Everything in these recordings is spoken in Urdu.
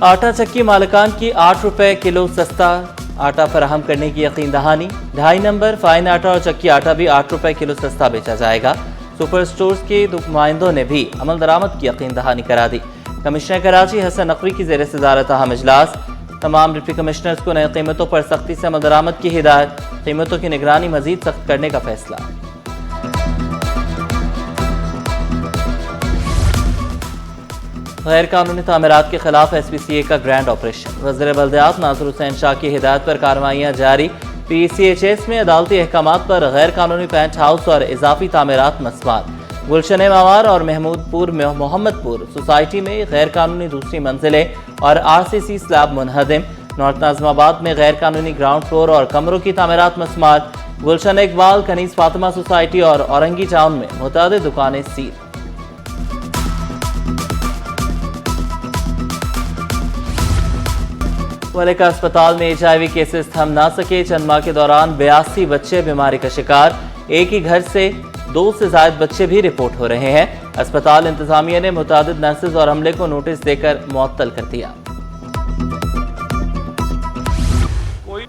آٹا چکی مالکان کی 8 روپے کلو سستا آٹا فراہم کرنے کی یقین دہانی 2.5 نمبر فائن آٹا اور چکی آٹا بھی 8 روپے کلو سستا بیچا جائے گا۔ سپر سٹورز کے نمائندوں نے بھی عمل درآمد کی یقین دہانی کرا دی۔ کمشنر کراچی حسن نقوی کی زیر صدارت اہم اجلاس، تمام ڈپٹی کمشنرز کو نئے قیمتوں پر سختی سے عمل درآمد کی ہدایت، قیمتوں کی نگرانی مزید سخت کرنے کا فیصلہ۔ غیر قانونی تعمیرات کے خلاف ایس پی سی اے کا گرینڈ آپریشن، وزیر بلدیات ناصر حسین شاہ کی ہدایت پر کارروائیاں جاری۔ پی سی ایچ ایس میں عدالتی احکامات پر غیر قانونی پینٹ ہاؤس اور اضافی تعمیرات مسمار۔ گلشن ماوار اور محمد پور سوسائٹی میں غیر قانونی دوسری منزلیں اور آر سی سی سلیب منہدم۔ نارتھ ناظم آباد میں غیر قانونی گراؤنڈ فلور اور کمروں کی تعمیرات مسمار۔ گلشن اقبال کنیز فاطمہ سوسائٹی اور اورنگی ٹاؤن میں متعدد دکانیں سیل۔ ملکہ اسپتال میں HIV کیسز تھم نہ سکے، چند ماہ کے دوران 82 بچے بیماری کا شکار، ایک ہی گھر سے 2 سے زائد بچے بھی رپورٹ ہو رہے ہیں۔ اسپتال انتظامیہ نے متعدد نرسز اور عملے کو نوٹس دے کر معطل کر دیا۔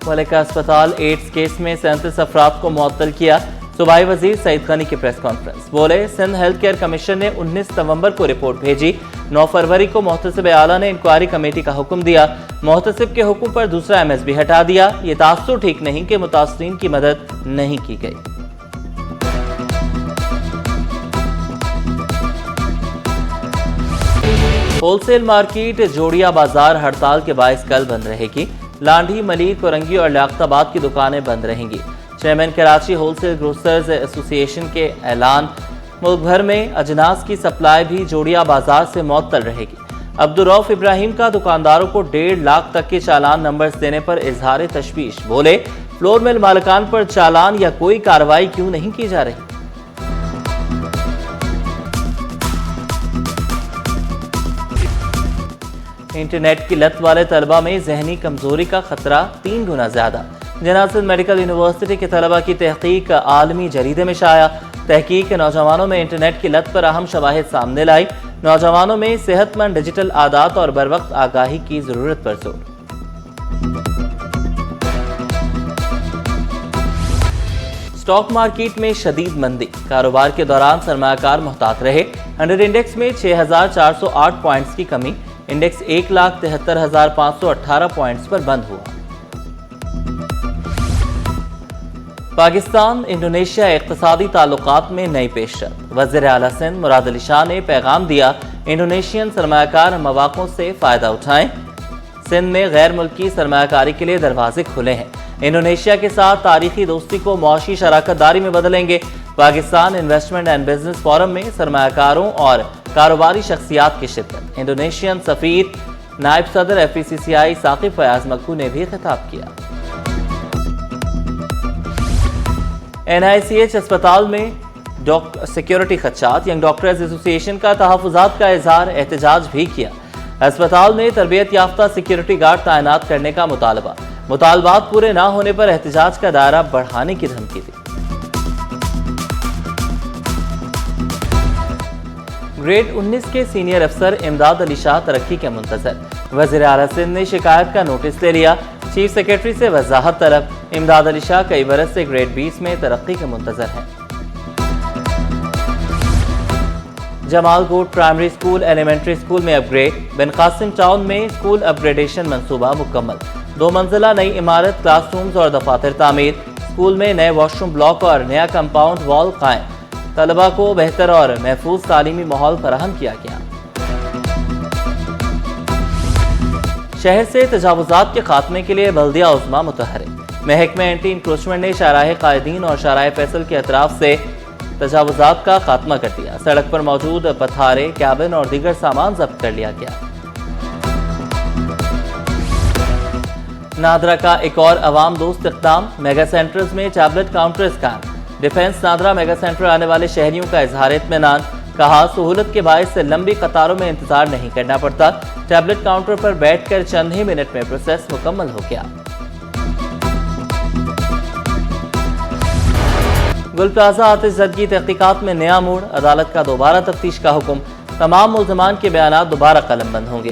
ملکہ اسپتال ایڈز کیس میں 37 افراد کو معطل کیا، صوبائی وزیر سعید غنی کی پریس کانفرنس، بولے سندھ ہیلتھ کیئر کمیشن نے 19 نومبر کو رپورٹ بھیجی، 9 فروری کو محتسب اعلیٰ نے انکوائری کمیٹی کا حکم دیا، محتسب کے حکم پر دوسرا MSB ہٹا دیا، یہ تاثر ٹھیک نہیں کہ متاثرین کی مدد نہیں کی گئی۔ ہول سیل مارکیٹ جوڑیا بازار ہڑتال کے باعث کل بند رہے گی، لانڈھی، ملید، کورنگی اور لیاقت آباد کی دکانیں بند رہیں گی۔ Chairman Karachi wholesale grocers association کے اعلان، ملک بھر میں اجناس کی سپلائی بھی جوڑیا بازار سے معطل رہے گی۔ عبدالرؤف ابراہیم کا دکانداروں کو 1.5 لاکھ تک کے چالان نمبرز دینے پر اظہار تشویش، بولے فلور مل مالکان پر چالان یا کوئی کارروائی کیوں نہیں کی جا رہی؟ انٹرنیٹ کی لت والے طلبہ میں ذہنی کمزوری کا خطرہ 3 گنا زیادہ۔ جنازد میڈیکل یونیورسٹی کے طلبہ کی تحقیق عالمی جریدے میں شائع، تحقیق نوجوانوں میں انٹرنیٹ کی لت پر اہم شواہد سامنے لائی، نوجوانوں میں صحت مند ڈیجیٹل عادات اور بروقت آگاہی کی ضرورت پر زور۔ سٹاک مارکیٹ میں شدید مندی، کاروبار کے دوران سرمایہ کار محتاط رہے، 100 انڈیکس میں 6408 پوائنٹس کی کمی، انڈیکس 1,73,518 پوائنٹس پر بند ہوا۔ پاکستان انڈونیشیا اقتصادی تعلقات میں نئی پیشرفت، وزیر اعلیٰ سندھ مراد علی شاہ نے پیغام دیا، انڈونیشین سرمایہ کار مواقع سے فائدہ اٹھائیں، سندھ میں غیر ملکی سرمایہ کاری کے لیے دروازے کھلے ہیں، انڈونیشیا کے ساتھ تاریخی دوستی کو معاشی شراکت داری میں بدلیں گے۔ Pakistan investment and business forum میں سرمایہ کاروں اور کاروباری شخصیات کی شرکت، انڈونیشین سفیر نائب صدر FECCI ثاقب فیاض مکو نے بھی خطاب کیا۔ NICH اسپتال میں سیکیورٹی خدشات، ینگ ڈاکٹرز ایسوسی ایشن کا تحفظات کا اظہار، احتجاج بھی کیا۔ اسپتال میں تربیت یافتہ سیکیورٹی گارڈ تعینات کرنے کا مطالبہ، مطالبات پورے نہ ہونے پر احتجاج کا دائرہ بڑھانے کی دھمکی دی۔ گریڈ 19 کے سینئر افسر امداد علی شاہ ترقی کے منتظر، وزیر اعلیٰ سندھ نے شکایت کا نوٹس لے لیا، چیف سیکریٹری سے وضاحت طلب۔ امداد علی شاہ کئی برس سے گریڈ 20 میں ترقی کے منتظر ہیں۔ جمال گوٹ پرائمری اسکول ایلیمنٹری اسکول میں اپ گریڈ، بن قاسم ٹاؤن میں اسکول اپ گریڈیشن منصوبہ مکمل، 2 منزلہ نئی عمارت، کلاس رومز اور دفاتر تعمیر، اسکول میں نئے واش روم بلاک اور نیا کمپاؤنڈ وال قائم، طلبہ کو بہتر اور محفوظ تعلیمی ماحول فراہم کیا گیا۔ شہر سے تجاوزات کے خاتمے کے لیے بلدیہ عظمیٰ متحرک، محکمہ اینٹی انکروچمنٹ نے شاہراہ قائدین اور شاہراہ فیصل کے اطراف سے تجاوزات کا خاتمہ کر دیا، سڑک پر موجود پتھارے، کیبن اور دیگر سامان ضبط کر لیا گیا۔ نادرا کا ایک اور عوام دوست اقدام، میگا سینٹرز میں ٹیبلٹ کاؤنٹرز قائم، ڈیفنس نادرا میگا سینٹر آنے والے شہریوں کا اظہار اطمینان، کہا سہولت کے باعث لمبی قطاروں میں انتظار نہیں کرنا پڑتا، ٹیبلٹ کاؤنٹر پر بیٹھ کر چند ہی منٹ میں پروسیس مکمل ہو گیا۔ گل پلازہ آتش زدگی تحقیقات میں نیا موڑ، عدالت کا دوبارہ تفتیش کا حکم، تمام ملزمان کے بیانات دوبارہ قلم بند ہوں گے۔